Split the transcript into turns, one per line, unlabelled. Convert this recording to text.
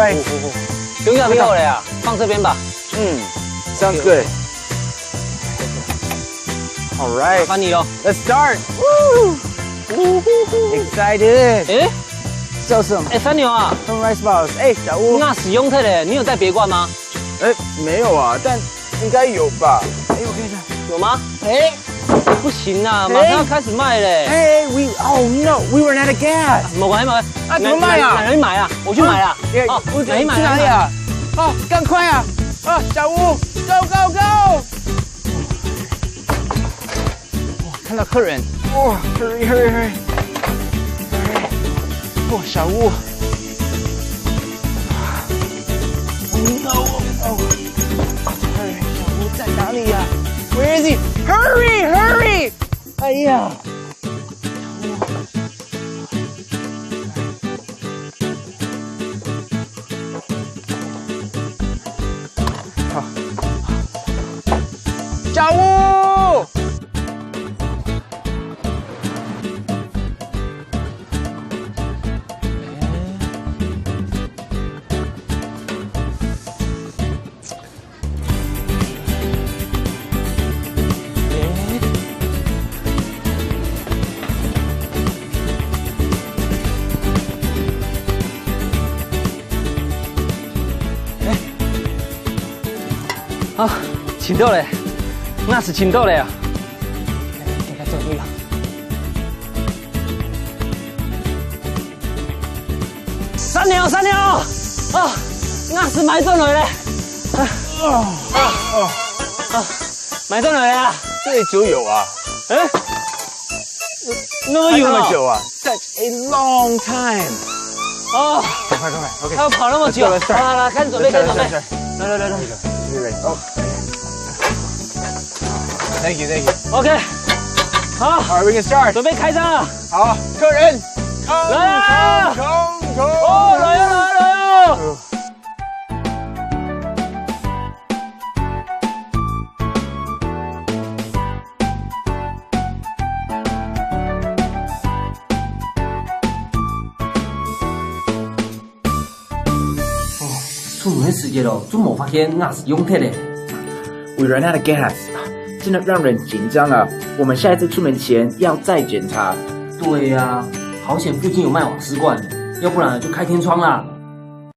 right.
不用不要了呀，放这边吧。
Sounds good. All right.
麻烦你哦。
Let's start. Woo! Excited.
哎
叫什么？
哎，三牛啊，
Sunrise Balls. 哎，小屋。
那使用特的，你有带别罐吗？
没有啊，但应该有吧？我看一下。
有吗？不行啊，
哎
马上要开始卖嘞。
Oh no, we ran out of gas.
没关系，没关系。
啊，怎么卖啊？
哪里买啊？我去买啊。哦，哪里买？
去哪里啊？哦，赶快啊！啊，小屋 ，Go Go Go！ 哇，看到客人，哇 ，Hurry！ 哇，小屋。Oh no！ 小屋在哪里呀 ？Where is he? Hurry！ 哎呀！ 小屋，
啊，请到嘞，那是请到嘞啊！应该这里啊。三牛，啊，那是买转来嘞，买转来啊！
这里酒有啊？
那么远
那么久啊 ？Such a long time。
哦，
快，OK。
还要跑那么久，来，开始准备，来。
Oh, thank you.
OK， 好
All right, we can start.
准备开张了。
好，客人，
来啊！
冲！
哦，来哟！出门时间了，都没发现那是用铁的。
We ran out of gas， 真的让人紧张啊！我们下一次出门前要再检查。
对呀、好险附近有卖瓦斯罐的，要不然就开天窗啦。